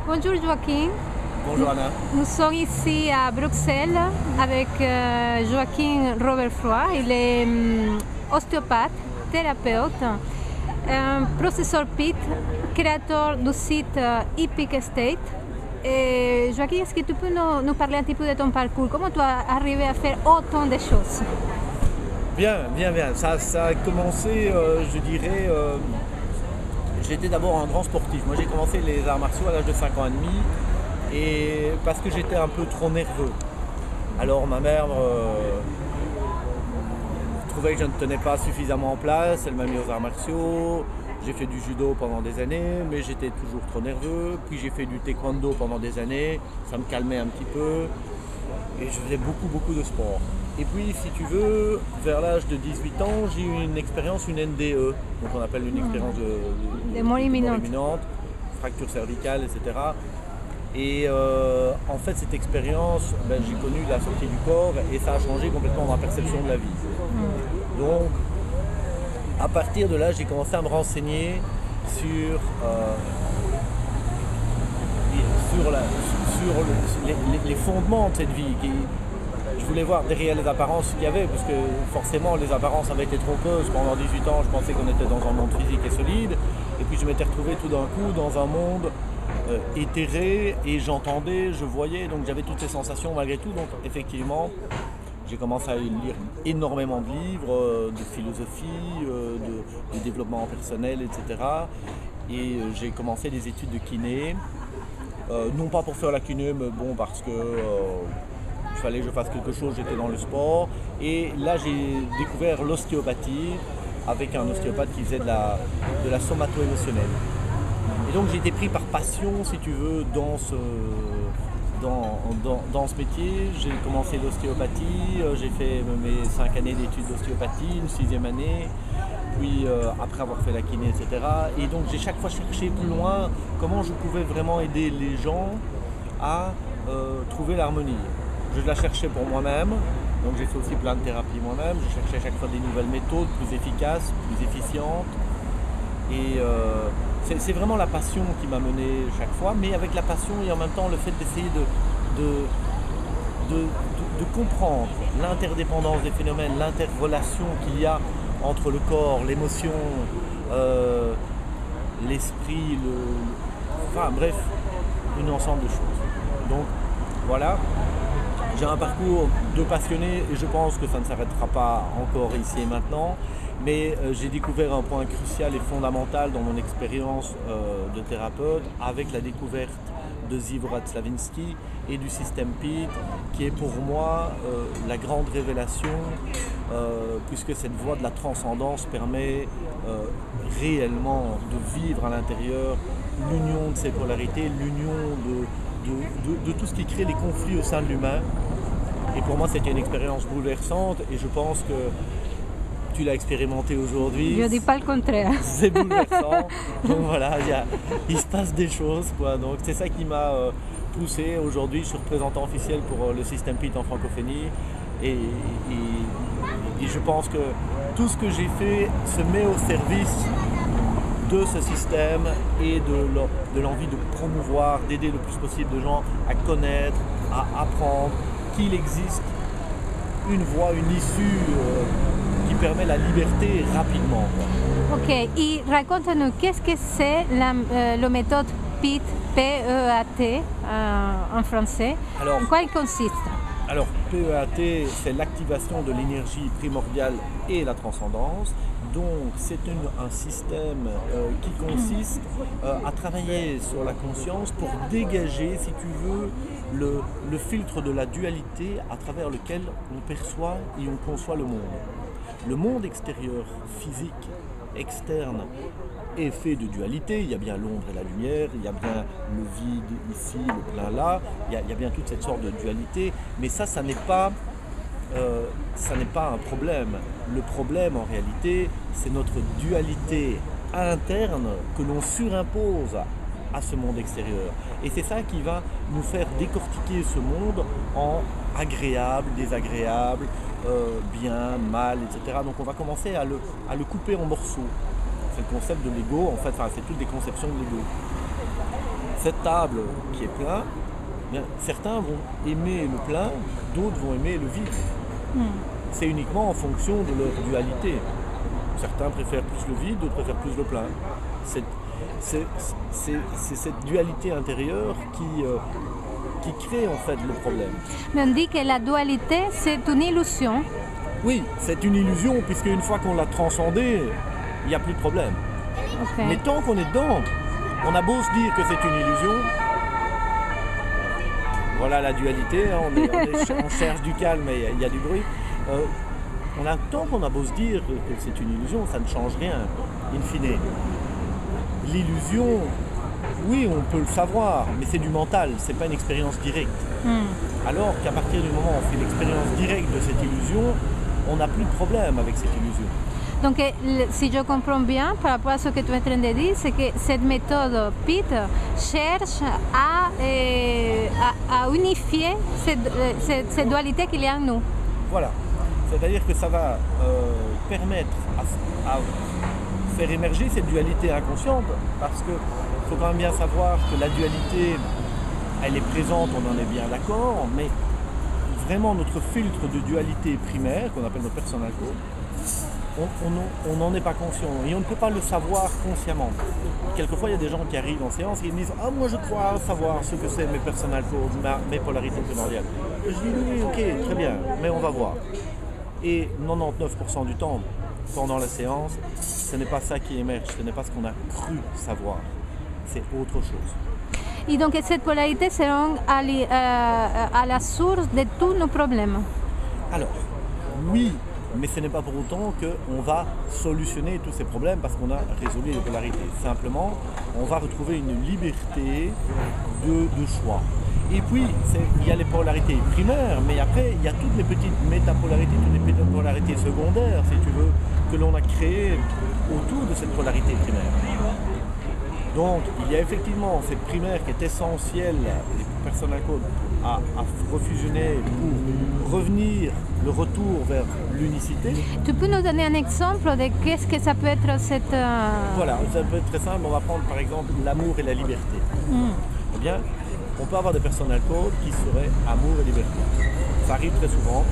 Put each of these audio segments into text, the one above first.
Bonjour Joaquin. Bonjour Anna. Nous sommes ici à Bruxelles avec Joaquin Roberfroy. Il est ostéopathe, thérapeute, professeur Pitt, créateur du site Epic Estate. Et Joaquin, est-ce que tu peux nous parler un petit peu de ton parcours? Comment tu as arrivé à faire autant de choses? Bien. Ça a commencé, je dirais, j'étais d'abord un grand sportif. Moi j'ai commencé les arts martiaux à l'âge de 5 ans et demi, et parce que j'étais un peu trop nerveux. Alors ma mère trouvait que je ne tenais pas suffisamment en place, elle m'a mis aux arts martiaux. J'ai fait du judo pendant des années, mais j'étais toujours trop nerveux. Puis j'ai fait du taekwondo pendant des années, ça me calmait un petit peu. Et je faisais beaucoup de sport. Et puis, si tu veux, vers l'âge de 18 ans, j'ai eu une expérience, une NDE, donc on appelle une expérience de mort imminente, fracture cervicale, etc. Et en fait, cette expérience, j'ai connu la sortie du corps et ça a changé complètement ma perception de la vie. Donc, à partir de là, j'ai commencé à me renseigner sur les fondements de cette vie. Je voulais voir derrière les apparences qu'il y avait, parce que forcément les apparences avaient été trompeuses. Pendant 18 ans, je pensais qu'on était dans un monde physique et solide, et puis je m'étais retrouvé tout d'un coup dans un monde éthéré, et j'entendais, je voyais, donc j'avais toutes ces sensations malgré tout. Donc effectivement, j'ai commencé à lire énormément de livres, de philosophie, de développement personnel, etc. Et j'ai commencé des études de kiné. Non pas pour faire la kiné, mais bon, parce que il fallait que je fasse quelque chose, j'étais dans le sport. Et là, j'ai découvert l'ostéopathie avec un ostéopathe qui faisait de la somato-émotionnelle. Et donc j'ai été pris par passion, si tu veux, dans ce métier. J'ai commencé l'ostéopathie, j'ai fait mes 5 années d'études d'ostéopathie, une 6e année. Puis après avoir fait la kiné, etc. Et donc j'ai chaque fois cherché plus loin comment je pouvais vraiment aider les gens à trouver l'harmonie. Je la cherchais pour moi-même, donc j'ai fait aussi plein de thérapies moi-même. Je cherchais à chaque fois des nouvelles méthodes plus efficaces, plus efficientes. Et c'est vraiment la passion qui m'a mené chaque fois, mais avec la passion et en même temps le fait d'essayer de comprendre l'interdépendance des phénomènes, l'interrelation qu'il y a entre le corps, l'émotion, l'esprit, enfin bref, un ensemble de choses. Donc voilà, j'ai un parcours de passionné et je pense que ça ne s'arrêtera pas encore ici et maintenant, mais j'ai découvert un point crucial et fondamental dans mon expérience de thérapeute avec la découverte de Zivotslavinsky et du système Pitt, qui est pour moi la grande révélation, puisque cette voie de la transcendance permet réellement de vivre à l'intérieur l'union de ces polarités, l'union de tout ce qui crée les conflits au sein de l'humain. Et pour moi, c'était une expérience bouleversante, et je pense que tu l'as expérimenté aujourd'hui. Je ne dis pas le contraire. C'est bouleversant. Donc voilà, il se passe des choses, quoi. Donc c'est ça qui m'a poussé. Aujourd'hui, je suis représentant officiel pour le système Pitt en francophonie. Et je pense que tout ce que j'ai fait se met au service de ce système et de l'envie de promouvoir, d'aider le plus possible de gens à connaître, à apprendre qu'il existe une voie, une issue qui permet la liberté rapidement. Ok, et raconte-nous, qu'est-ce que c'est la méthode PEAT, P-E-A-T en français? En quoi elle consiste? Alors, PEAT, c'est l'activation de l'énergie primordiale et la transcendance. Donc, c'est un système qui consiste à travailler sur la conscience pour dégager, si tu veux, le filtre de la dualité à travers lequel on perçoit et on conçoit le monde. Le monde extérieur, physique, externe, est fait de dualité. Il y a bien l'ombre et la lumière, il y a bien le vide ici, le plein là, il y a bien toute cette sorte de dualité, mais ça n'est pas un problème. Le problème en réalité, c'est notre dualité interne que l'on surimpose à ce monde extérieur. Et c'est ça qui va nous faire décortiquer ce monde en agréable, désagréable, bien, mal, etc. Donc on va commencer à le couper en morceaux. C'est le concept de l'ego, en fait, c'est toutes des conceptions de l'ego. cette table qui est pleine, bien, certains vont aimer le plein, d'autres vont aimer le vide. C'est uniquement en fonction de leur dualité. Certains préfèrent plus le vide, d'autres préfèrent plus le plein. C'est cette dualité intérieure qui crée en fait le problème. Mais on dit que la dualité, c'est une illusion. Oui, c'est une illusion, puisque une fois qu'on l'a transcendée, il n'y a plus de problème. Okay. Mais tant qu'on est dedans, on a beau se dire que c'est une illusion, voilà la dualité, hein, on cherche du calme et il y a du bruit. Tant qu'on a beau se dire que c'est une illusion, ça ne change rien, in fine. L'illusion, oui, on peut le savoir, mais c'est du mental, c'est pas une expérience directe. Alors qu'à partir du moment où on fait l'expérience directe de cette illusion, on n'a plus de problème avec cette illusion. Donc, si je comprends bien, par rapport à ce que tu es en train de dire, c'est que cette méthode PIT cherche à unifier cette dualité qu'il y a en nous. Voilà. C'est-à-dire que ça va permettre à faire émerger cette dualité inconsciente, parce qu'il faut quand même bien savoir que la dualité, elle est présente, on en est bien d'accord, mais vraiment notre filtre de dualité primaire, qu'on appelle notre personal code, on n'en est pas conscient et on ne peut pas le savoir consciemment. Quelquefois, il y a des gens qui arrivent en séance et ils me disent « Ah, moi je crois savoir ce que c'est mes personal codes, mes polarités primordiales. » Je dis « Oui, ok, très bien, mais on va voir. » Et 99% du temps, pendant la séance, ce n'est pas ça qui émerge, ce n'est pas ce qu'on a cru savoir, c'est autre chose. Et donc cette polarité sera à la source de tous nos problèmes. Alors, oui, mais ce n'est pas pour autant qu'on va solutionner tous ces problèmes parce qu'on a résolu les polarités. Simplement, on va retrouver une liberté de choix. Et puis, il y a les polarités primaires, mais après, il y a toutes les petites métapolarités, toutes les métapolarités secondaires, si tu veux, que l'on a créées autour de cette polarité primaire. Donc, il y a effectivement cette primaire qui est essentielle, les personal codes, à refusionner pour revenir le retour vers l'unicité. Tu peux nous donner un exemple de qu'est-ce que ça peut être cette... Voilà, ça peut être très simple. On va prendre par exemple l'amour et la liberté. Eh bien, on peut avoir des personal codes qui seraient amour et liberté. Ça arrive très souvent.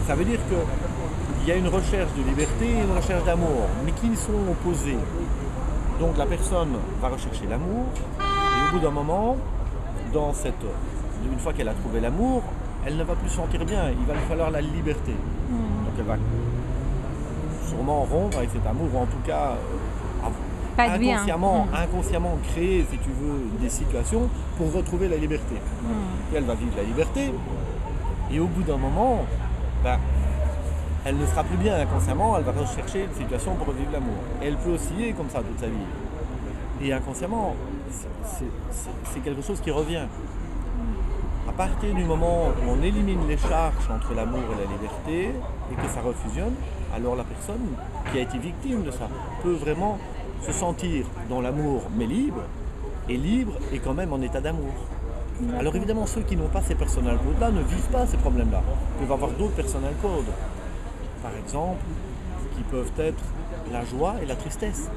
Ça veut dire qu'il y a une recherche de liberté et une recherche d'amour, mais qui sont opposées. Donc la personne va rechercher l'amour, et au bout d'un moment, une fois qu'elle a trouvé l'amour, elle ne va plus se sentir bien, il va lui falloir la liberté. Donc elle va sûrement rompre avec cet amour, ou en tout cas inconsciemment créer, si tu veux, des situations pour retrouver la liberté. Et elle va vivre la liberté, et au bout d'un moment, elle ne sera plus bien inconsciemment, elle va rechercher une situation pour revivre l'amour. Elle peut osciller comme ça toute sa vie. Et inconsciemment, c'est quelque chose qui revient. À partir du moment où on élimine les charges entre l'amour et la liberté, et que ça refusionne, alors la personne qui a été victime de ça peut vraiment se sentir dans l'amour, mais libre et quand même en état d'amour. Alors évidemment, ceux qui n'ont pas ces personal codes-là ne vivent pas ces problèmes-là. Ils peuvent avoir d'autres personal codes. Par exemple, qui peuvent être la joie et la tristesse.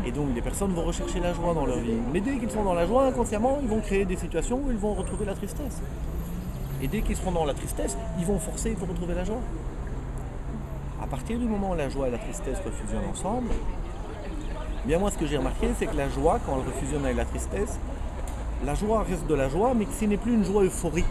Et donc les personnes vont rechercher la joie dans leur vie. Mais dès qu'ils sont dans la joie, inconsciemment, ils vont créer des situations où ils vont retrouver la tristesse. Et dès qu'ils seront dans la tristesse, ils vont forcer pour retrouver la joie. À partir du moment où la joie et la tristesse refusionnent ensemble, bien moi ce que j'ai remarqué, c'est que la joie, quand elle refusionne avec la tristesse, la joie reste de la joie, mais que ce n'est plus une joie euphorique.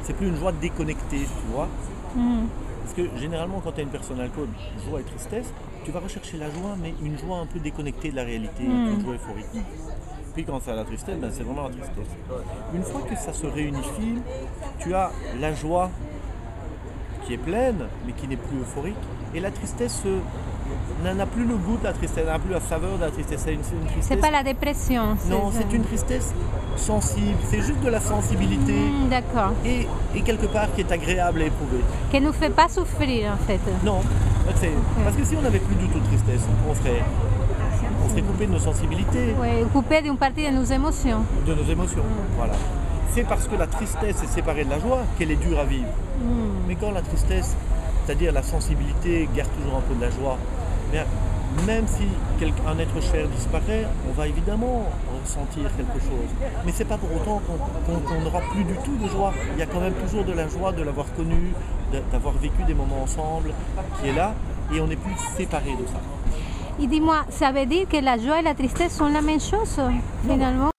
C'est plus une joie déconnectée, tu vois. Parce que généralement, quand tu as une personal code, joie et tristesse, tu vas rechercher la joie, mais une joie un peu déconnectée de la réalité, une joie euphorique. Puis quand c'est la tristesse, c'est vraiment la tristesse. Une fois que ça se réunifie, tu as la joie qui est pleine, mais qui n'est plus euphorique, et la tristesse n'a plus le goût de la tristesse, n'a plus la saveur de la tristesse. C'est une tristesse... C'est pas la dépression. Non, c'est une tristesse sensible, c'est juste de la sensibilité. D'accord. Et quelque part qui est agréable à éprouver. Qui ne nous fait pas souffrir en fait. Non, parce que si on n'avait plus du tout de tristesse, on serait coupé de nos sensibilités. Oui, coupé d'une partie de nos émotions. De nos émotions, voilà. C'est parce que la tristesse est séparée de la joie qu'elle est dure à vivre. Mais quand la tristesse, c'est-à-dire la sensibilité, garde toujours un peu de la joie, bien, même si un être cher disparaît, on va évidemment ressentir quelque chose. Mais c'est pas pour autant qu'on n'aura plus du tout de joie. Il y a quand même toujours de la joie de l'avoir connu, d'avoir vécu des moments ensemble, qui est là, et on n'est plus séparés de ça. Et dis-moi, ça veut dire que la joie et la tristesse sont la même chose, finalement?